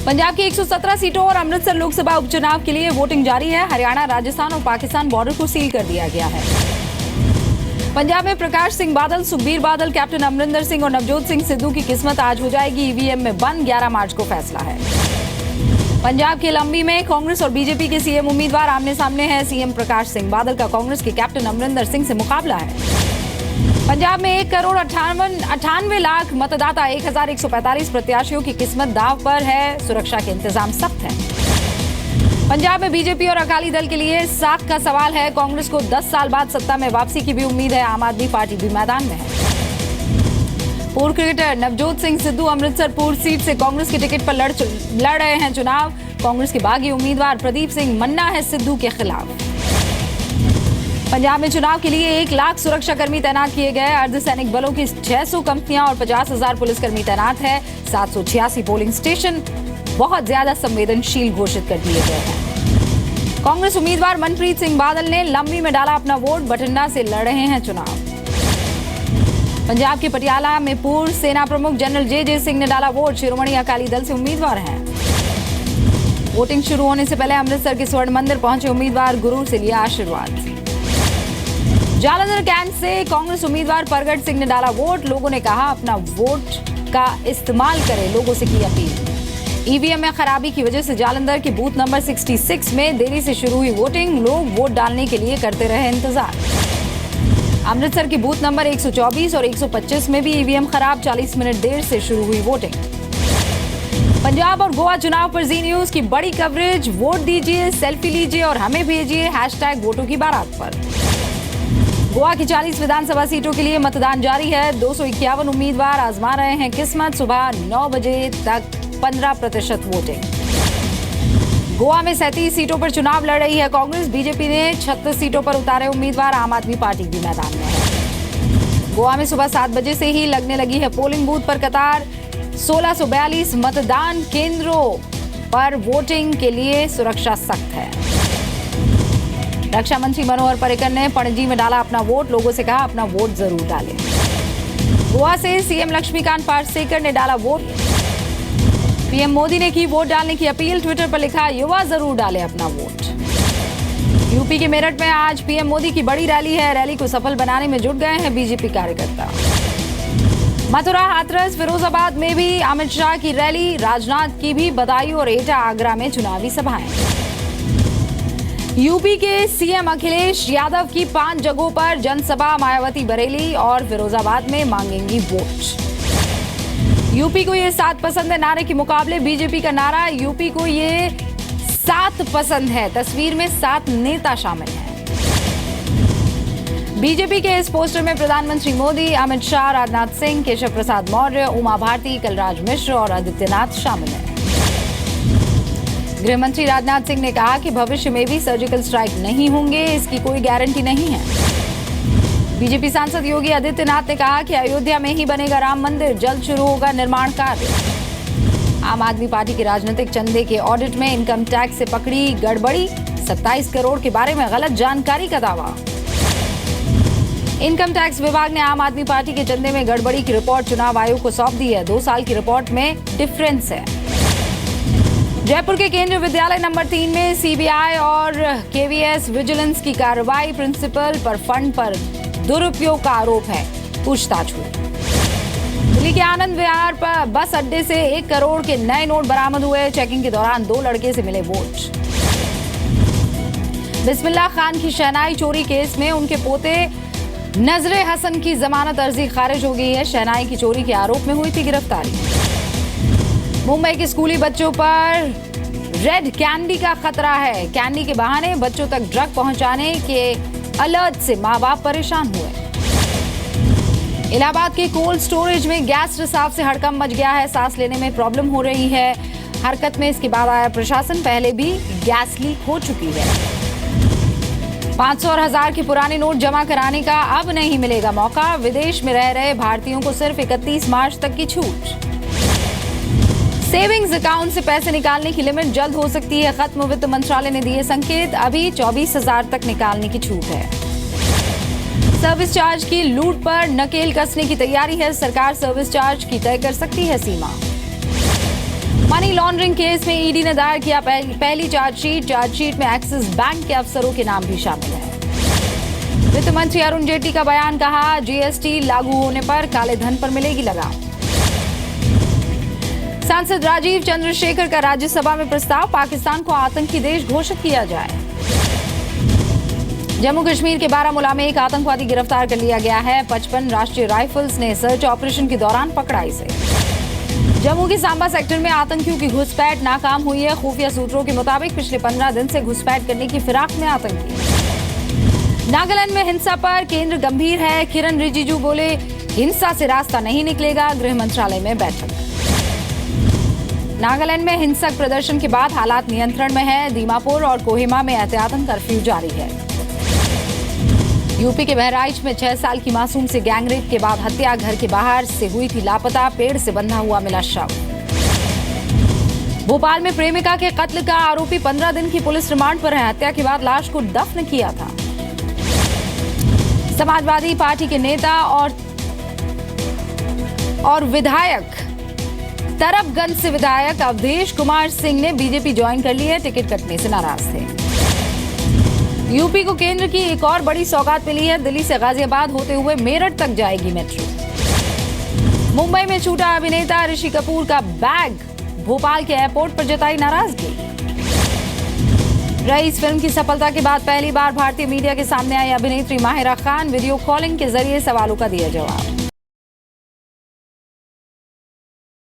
पंजाब की 117 सीटों और अमृतसर लोकसभा उपचुनाव के लिए वोटिंग जारी है। हरियाणा, राजस्थान और पाकिस्तान बॉर्डर को सील कर दिया गया है। पंजाब में प्रकाश सिंह बादल, सुखबीर बादल, कैप्टन अमरिंदर सिंह और नवजोत सिंह सिद्धू की किस्मत आज हो जाएगी ईवीएम में बंद। 11 मार्च को फैसला है। पंजाब के लंबी में कांग्रेस और बीजेपी के सीएम उम्मीदवार आमने सामने हैं। सीएम प्रकाश सिंह बादल का कांग्रेस के कैप्टन अमरिंदर सिंह से मुकाबला है। पंजाब में 1,98,98 लाख मतदाता, 1,145 प्रत्याशियों की किस्मत दांव पर है। सुरक्षा के इंतजाम सख्त हैं। पंजाब में बीजेपी और अकाली दल के लिए साख का सवाल है। कांग्रेस को 10 साल बाद सत्ता में वापसी की भी उम्मीद है। आम आदमी पार्टी भी मैदान में है। पूर्व क्रिकेटर नवजोत सिंह सिद्धू अमृतसर पूर्व सीट से कांग्रेस के टिकट पर लड़ रहे हैं चुनाव। कांग्रेस के बागी उम्मीदवार प्रदीप सिंह मन्ना है सिद्धू के खिलाफ। पंजाब में चुनाव के लिए 1 लाख सुरक्षाकर्मी तैनात किए गए। अर्धसैनिक बलों की 600 कंपनियां और 50,000 पुलिसकर्मी तैनात है। 786 पोलिंग स्टेशन बहुत ज्यादा संवेदनशील घोषित कर दिए गए हैं। कांग्रेस उम्मीदवार मनप्रीत सिंह बादल ने लंबी में डाला अपना वोट। बठिंडा से लड़ रहे हैं चुनाव। पंजाब के पटियाला में पूर्व सेना प्रमुख जनरल जे सिंह ने डाला वोट। शिरोमणि अकाली दल से उम्मीदवार हैं। वोटिंग शुरू होने से पहले अमृतसर के स्वर्ण मंदिर पहुंचे उम्मीदवार, गुरु से लिया आशीर्वाद। जालंधर कैंट से कांग्रेस उम्मीदवार परगट सिंह ने डाला वोट। लोगों ने कहा अपना वोट का इस्तेमाल करें, लोगों से की अपील। ईवीएम में खराबी की वजह से जालंधर के बूथ नंबर 66 में देरी से शुरू हुई वोटिंग। लोग वोट डालने के लिए करते रहे इंतजार। अमृतसर के बूथ नंबर 124 और 125 में भी ईवीएम खराब। 40 मिनट देर से शुरू हुई वोटिंग। पंजाब और गोवा चुनाव पर जी न्यूज की बड़ी कवरेज। वोट दीजिए, सेल्फी लीजिए और हमें भेजिए #वोटों की बारात पर। गोवा की 40 विधानसभा सीटों के लिए मतदान जारी है। 251 उम्मीदवार आजमा रहे हैं किस्मत। सुबह 9 बजे तक 15% वोटिंग। गोवा में 37 सीटों पर चुनाव लड़ रही है कांग्रेस। बीजेपी ने 36 सीटों पर उतारे उम्मीदवार। आम आदमी पार्टी भी मैदान में है। गोवा में सुबह 7 बजे से ही लगने लगी है पोलिंग बूथ पर कतार। 1642 मतदान केंद्रों पर वोटिंग के लिए सुरक्षा सख्त है। रक्षा मंत्री मनोहर पर्रिकर ने पणजी में डाला अपना वोट। लोगों से कहा अपना वोट जरूर डालें। गोवा से सीएम लक्ष्मीकांत पार्सेकर ने डाला वोट। पीएम मोदी ने की वोट डालने की अपील। ट्विटर पर लिखा युवा जरूर डालें अपना वोट। यूपी के मेरठ में आज पीएम मोदी की बड़ी रैली है। रैली को सफल बनाने में जुट गए हैं बीजेपी कार्यकर्ता। मथुरा, हाथरस, फिरोजाबाद में भी अमित शाह की रैली। राजनाथ की भी बदायूं और एटा, आगरा में चुनावी सभाएं। यूपी के सीएम अखिलेश यादव की 5 जगहों पर जनसभा। मायावती बरेली और फिरोजाबाद में मांगेंगी वोट। यूपी को ये 7 पसंद है नारे के मुकाबले बीजेपी का नारा यूपी को ये 7 पसंद है। तस्वीर में 7 नेता शामिल हैं। बीजेपी के इस पोस्टर में प्रधानमंत्री मोदी, अमित शाह, राजनाथ सिंह, केशव प्रसाद मौर्य, उमा भारती, कलराज मिश्र और आदित्यनाथ शामिल हैं। गृह मंत्री राजनाथ सिंह ने कहा कि भविष्य में भी सर्जिकल स्ट्राइक नहीं होंगे, इसकी कोई गारंटी नहीं है। बीजेपी सांसद योगी आदित्यनाथ ने कहा कि अयोध्या में ही बनेगा राम मंदिर। जल्द शुरू होगा निर्माण कार्य। आम आदमी पार्टी के राजनीतिक चंदे के ऑडिट में इनकम टैक्स से पकड़ी गड़बड़ी। 27 करोड़ के बारे में गलत जानकारी का दावा। इनकम टैक्स विभाग ने आम आदमी पार्टी के चंदे में गड़बड़ी की रिपोर्ट चुनाव आयोग को सौंप दी है। 2 साल की रिपोर्ट में डिफरेंस है। जयपुर के केंद्रीय विद्यालय नंबर 3 में सीबीआई और केवीएस विजिलेंस की कार्रवाई। प्रिंसिपल पर फंड पर दुरुपयोग का आरोप है। पूछताछ हुई। दिल्ली के आनंद विहार पर बस अड्डे से 1 करोड़ के नए नोट बरामद हुए। चेकिंग के दौरान 2 लड़के से मिले वोट। बिस्मिल्लाह खान की शहनाई चोरी केस में उनके पोते नजरे हसन की जमानत अर्जी खारिज हो गई है। शहनाई की चोरी के आरोप में हुई थी गिरफ्तारी। मुंबई के स्कूली बच्चों पर रेड कैंडी का खतरा है। कैंडी के बहाने बच्चों तक ड्रग पहुंचाने के अलर्ट से मां बाप परेशान हुए। इलाहाबाद के कोल्ड स्टोरेज में गैस रिसाव से हड़कंप मच गया है। सांस लेने में प्रॉब्लम हो रही है। हरकत में इसके बाद आया प्रशासन। पहले भी गैस लीक हो चुकी है। 500 और 1000 के पुराने नोट जमा कराने का अब नहीं मिलेगा मौका। विदेश में रह रहे भारतीयों को सिर्फ 31 मार्च तक की छूट। सेविंग्स अकाउंट से पैसे निकालने की लिमिट जल्द हो सकती है खत्म। वित्त मंत्रालय ने दिए संकेत। अभी 24,000 तक निकालने की छूट है। सर्विस चार्ज की लूट पर नकेल कसने की तैयारी है। सरकार सर्विस चार्ज की तय कर सकती है सीमा। मनी लॉन्ड्रिंग केस में ईडी ने दायर किया पहली चार्जशीट में एक्सिस बैंक के अफसरों के नाम भी शामिल है। वित्त मंत्री अरुण जेटली का बयान, कहा जीएसटी लागू होने पर काले धन पर मिलेगी लगाम। सांसद राजीव चंद्रशेखर का राज्यसभा में प्रस्ताव, पाकिस्तान को आतंकी देश घोषित किया जाए। जम्मू कश्मीर के बारामूला में एक आतंकवादी गिरफ्तार कर लिया गया है। 55 राष्ट्रीय राइफल्स ने सर्च ऑपरेशन के दौरान पकड़ा इसे। जम्मू के सांबा सेक्टर में आतंकियों की घुसपैठ नाकाम हुई है। खुफिया सूत्रों के मुताबिक पिछले 15 दिन से घुसपैठ करने की फिराक में आतंकी। नागालैंड में हिंसा पर केंद्र गंभीर है। किरण रिजिजू बोले, हिंसा से रास्ता नहीं निकलेगा। गृह मंत्रालय में बैठक। नागालैंड में हिंसक प्रदर्शन के बाद हालात नियंत्रण में है। दीमापुर और कोहिमा में एहतियातन कर्फ्यू जारी है। यूपी के बहराइच में 6 साल की मासूम से गैंगरेप के बाद हत्या, घर के बाहर से हुई थी लापता, पेड़ से बंधा हुआ मिला शव। भोपाल में प्रेमिका के कत्ल का आरोपी 15 दिन की पुलिस रिमांड पर है। हत्या के बाद लाश को दफन किया था। समाजवादी पार्टी के नेता और विधायक तरबगंज से विधायक अवधेश कुमार सिंह ने बीजेपी ज्वाइन कर ली है। टिकट कटने से नाराज थे। यूपी को केंद्र की एक और बड़ी सौगात मिली है। दिल्ली से गाजियाबाद होते हुए मेरठ तक जाएगी मेट्रो। मुंबई में छूटा अभिनेता ऋषि कपूर का बैग, भोपाल के एयरपोर्ट पर जताई नाराजगी। रईस फिल्म की सफलता के बाद पहली बार भारतीय मीडिया के सामने आई अभिनेत्री माहिरा खान, वीडियो कॉलिंग के जरिए सवालों का दिया जवाब।